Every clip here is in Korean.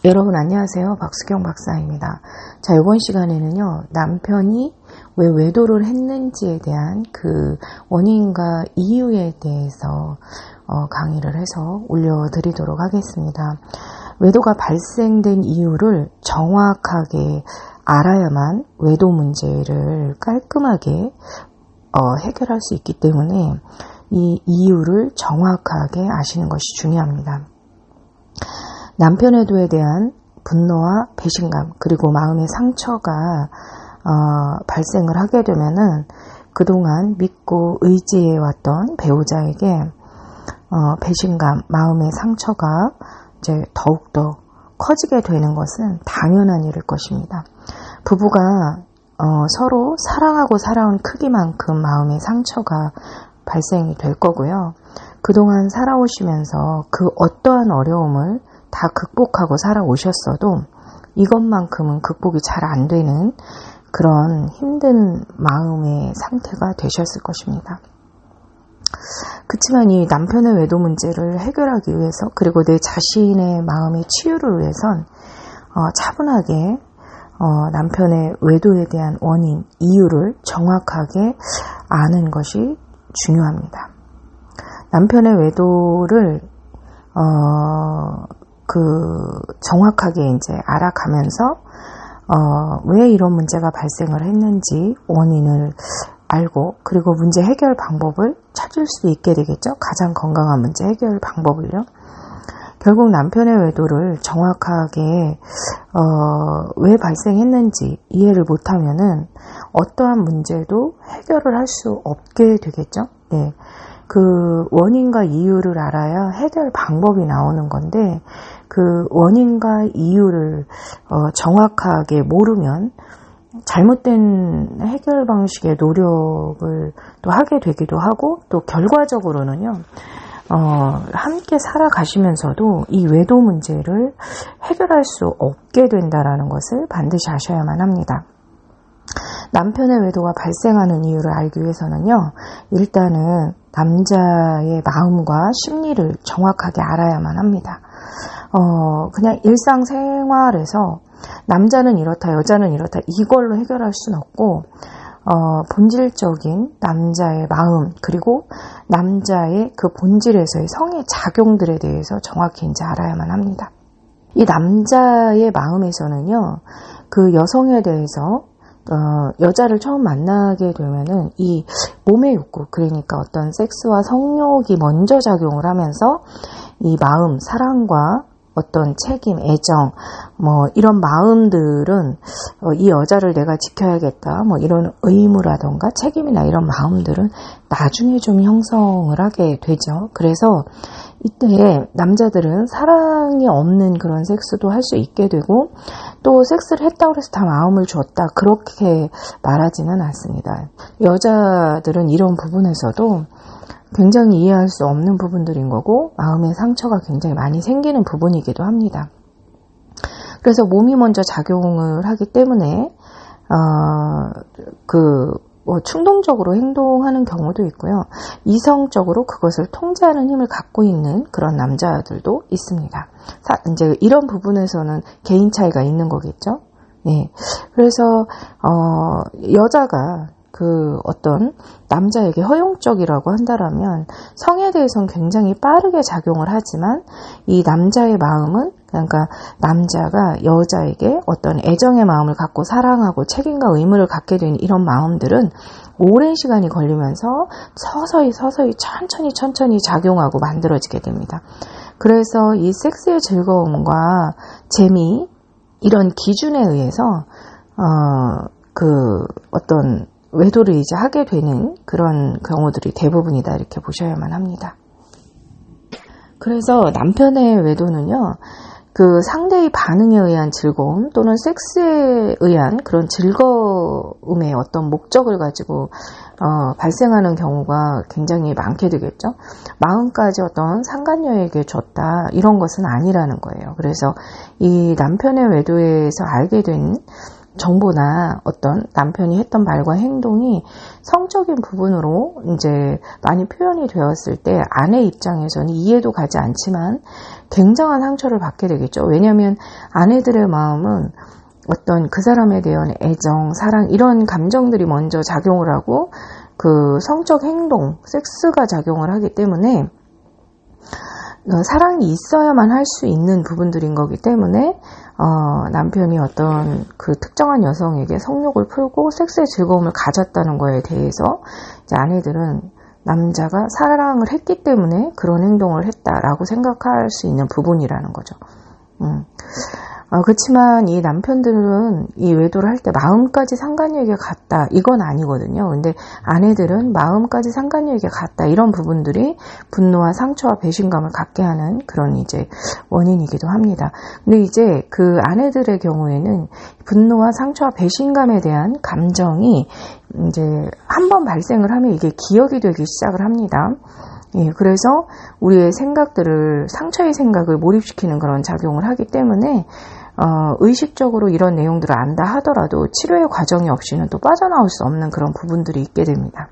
여러분 안녕하세요. 박수경 박사입니다. 자, 이번 시간에는요, 남편이 왜 외도를 했는지에 대한 그 원인과 이유에 대해서 강의를 해서 올려드리도록 하겠습니다. 외도가 발생된 이유를 정확하게 알아야만 외도 문제를 깔끔하게 해결할 수 있기 때문에 이 이유를 정확하게 아시는 것이 중요합니다. 남편의 외도에 대한 분노와 배신감 그리고 마음의 상처가 발생을 하게 되면은 그동안 믿고 의지해왔던 배우자에게 배신감, 마음의 상처가 이제 더욱더 커지게 되는 것은 당연한 일일 것입니다. 부부가 서로 사랑하고 살아온 크기만큼 마음의 상처가 발생이 될 거고요. 그동안 살아오시면서 그 어떠한 어려움을 다 극복하고 살아오셨어도 이것만큼은 극복이 잘 안 되는 그런 힘든 마음의 상태가 되셨을 것입니다. 그렇지만 이 남편의 외도 문제를 해결하기 위해서 그리고 내 자신의 마음의 치유를 위해선 차분하게 남편의 외도에 대한 원인, 이유를 정확하게 아는 것이 중요합니다. 남편의 외도를 정확하게 이제 알아가면서 왜 이런 문제가 발생을 했는지 원인을 알고 그리고 문제 해결 방법을 찾을 수 있게 되겠죠. 가장 건강한 문제 해결 방법을요. 결국 남편의 외도를 정확하게 왜 발생했는지 이해를 못하면은 어떠한 문제도 해결을 할 수 없게 되겠죠. 네. 그 원인과 이유를 알아야 해결 방법이 나오는 건데 그 원인과 이유를 정확하게 모르면 잘못된 해결 방식의 노력을 또 하게 되기도 하고 또 결과적으로는요 함께 살아가시면서도 이 외도 문제를 해결할 수 없게 된다는 것을 반드시 아셔야만 합니다. 남편의 외도가 발생하는 이유를 알기 위해서는요, 일단은 남자의 마음과 심리를 정확하게 알아야만 합니다. 그냥 일상생활에서 남자는 이렇다, 여자는 이렇다, 이걸로 해결할 수는 없고, 본질적인 남자의 마음, 그리고 남자의 그 본질에서의 성의 작용들에 대해서 정확히 이제 알아야만 합니다. 이 남자의 마음에서는요, 그 여성에 대해서 여자를 처음 만나게 되면은 이 몸의 욕구, 그러니까 어떤 섹스와 성욕이 먼저 작용을 하면서 이 마음, 사랑과 어떤 책임, 애정, 이런 마음들은 이 여자를 내가 지켜야겠다, 이런 의무라던가 책임이나 이런 마음들은 나중에 좀 형성을 하게 되죠. 그래서 이때 남자들은 사랑이 없는 그런 섹스도 할 수 있게 되고 또 섹스를 했다고 해서 다 마음을 줬다 그렇게 말하지는 않습니다. 여자들은 이런 부분에서도 굉장히 이해할 수 없는 부분들인 거고 마음의 상처가 굉장히 많이 생기는 부분이기도 합니다. 그래서 몸이 먼저 작용을 하기 때문에 충동적으로 행동하는 경우도 있고요. 이성적으로 그것을 통제하는 힘을 갖고 있는 그런 남자들도 있습니다. 이제 이런 부분에서는 개인 차이가 있는 거겠죠. 네. 그래서 여자가 그 어떤 남자에게 허용적이라고 한다라면 성에 대해서는 굉장히 빠르게 작용을 하지만 이 남자의 마음은 그러니까 남자가 여자에게 어떤 애정의 마음을 갖고 사랑하고 책임과 의무를 갖게 되는 이런 마음들은 오랜 시간이 걸리면서 서서히 천천히 작용하고 만들어지게 됩니다. 그래서 이 섹스의 즐거움과 재미 이런 기준에 의해서 어떤 외도를 이제 하게 되는 그런 경우들이 대부분이다 이렇게 보셔야만 합니다. 그래서 남편의 외도는요, 그 상대의 반응에 의한 즐거움 또는 섹스에 의한 그런 즐거움의 어떤 목적을 가지고 발생하는 경우가 굉장히 많게 되겠죠. 마음까지 어떤 상간녀에게 줬다 이런 것은 아니라는 거예요. 그래서 이 남편의 외도에서 알게 된 정보나 어떤 남편이 했던 말과 행동이 성적인 부분으로 이제 많이 표현이 되었을 때 아내 입장에서는 이해도 가지 않지만 굉장한 상처를 받게 되겠죠. 왜냐하면 아내들의 마음은 어떤 그 사람에 대한 애정, 사랑 이런 감정들이 먼저 작용을 하고 그 성적 행동, 섹스가 작용을 하기 때문에 사랑이 있어야만 할 수 있는 부분들인 거기 때문에 남편이 어떤 그 특정한 여성에게 성욕을 풀고 섹스의 즐거움을 가졌다는 거에 대해서 이제 아내들은 남자가 사랑을 했기 때문에 그런 행동을 했다라고 생각할 수 있는 부분이라는 거죠. 그렇지만 이 남편들은 이 외도를 할 때 마음까지 상간녀에게 갔다 이건 아니거든요. 근데 아내들은 마음까지 상간녀에게 갔다 이런 부분들이 분노와 상처와 배신감을 갖게 하는 그런 이제 원인이기도 합니다. 근데 이제 그 아내들의 경우에는 분노와 상처와 배신감에 대한 감정이 이제 한번 발생을 하면 이게 기억이 되기 시작을 합니다. 예, 그래서 우리의 생각들을 상처의 생각을 몰입시키는 그런 작용을 하기 때문에 의식적으로 이런 내용들을 안다 하더라도 치료의 과정이 없이는 또 빠져나올 수 없는 그런 부분들이 있게 됩니다.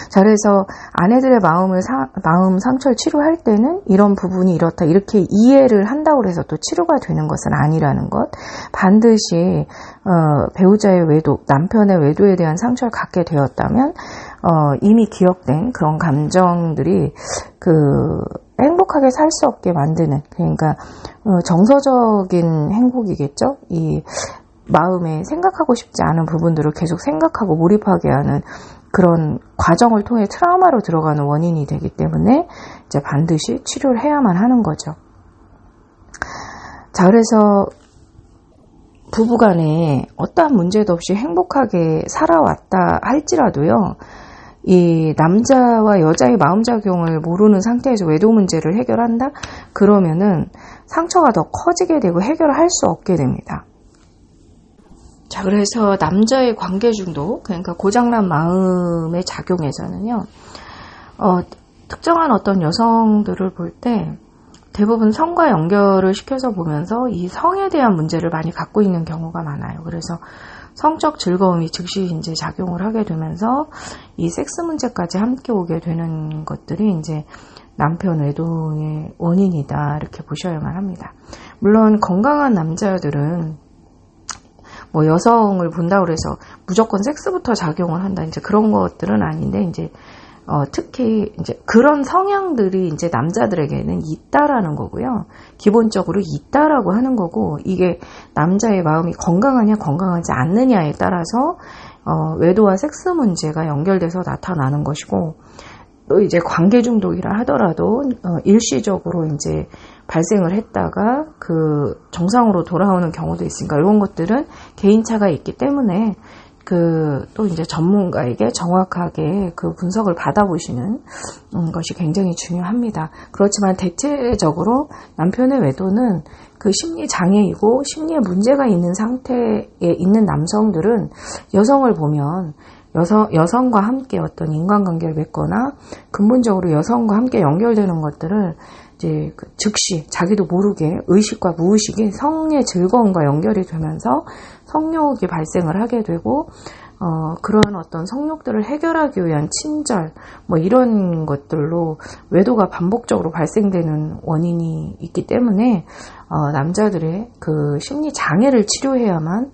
자, 그래서 아내들의 마음 상처를 치료할 때는 이런 부분이 이렇다 이렇게 이해를 한다고 해서 또 치료가 되는 것은 아니라는 것. 반드시 배우자의 외도, 남편의 외도에 대한 상처를 갖게 되었다면 이미 기억된 그런 감정들이 행복하게 살 수 없게 만드는, 그러니까 정서적인 행복이겠죠. 이 마음에 생각하고 싶지 않은 부분들을 계속 생각하고 몰입하게 하는 그런 과정을 통해 트라우마로 들어가는 원인이 되기 때문에 이제 반드시 치료를 해야만 하는 거죠. 자, 그래서 부부간에 어떠한 문제도 없이 행복하게 살아왔다 할지라도요, 이 남자와 여자의 마음작용을 모르는 상태에서 외도 문제를 해결한다? 그러면은 상처가 더 커지게 되고 해결을 할 수 없게 됩니다. 자, 그래서 남자의 관계 중독, 그러니까 고장난 마음의 작용에서는요, 특정한 어떤 여성들을 볼 때 대부분 성과 연결을 시켜서 보면서 이 성에 대한 문제를 많이 갖고 있는 경우가 많아요. 그래서 성적 즐거움이 즉시 이제 작용을 하게 되면서 이 섹스 문제까지 함께 오게 되는 것들이 이제 남편 외도의 원인이다, 이렇게 보셔야만 합니다. 물론 건강한 남자들은 뭐 여성을 본다고 해서 무조건 섹스부터 작용을 한다, 이제 그런 것들은 아닌데, 이제 특히 이제 그런 성향들이 이제 남자들에게는 있다라는 거고요. 기본적으로 있다라고 하는 거고, 이게 남자의 마음이 건강하냐 건강하지 않느냐에 따라서 외도와 섹스 문제가 연결돼서 나타나는 것이고, 또 이제 관계 중독이라 하더라도 일시적으로 이제 발생을 했다가 그 정상으로 돌아오는 경우도 있으니까 이런 것들은 개인차가 있기 때문에 또 이제 전문가에게 정확하게 그 분석을 받아보시는 것이 굉장히 중요합니다. 그렇지만 대체적으로 남편의 외도는 그 심리 장애이고 심리에 문제가 있는 상태에 있는 남성들은 여성을 보면 여성과 함께 어떤 인간관계를 맺거나 근본적으로 여성과 함께 연결되는 것들을 이제 즉시 자기도 모르게 의식과 무의식이 성의 즐거움과 연결이 되면서 성욕이 발생을 하게 되고, 그러한 어떤 성욕들을 해결하기 위한 친절, 뭐 이런 것들로 외도가 반복적으로 발생되는 원인이 있기 때문에, 남자들의 그 심리 장애를 치료해야만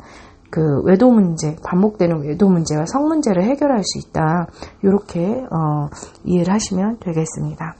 그 외도 문제, 반복되는 외도 문제와 성 문제를 해결할 수 있다. 이렇게 이해를 하시면 되겠습니다.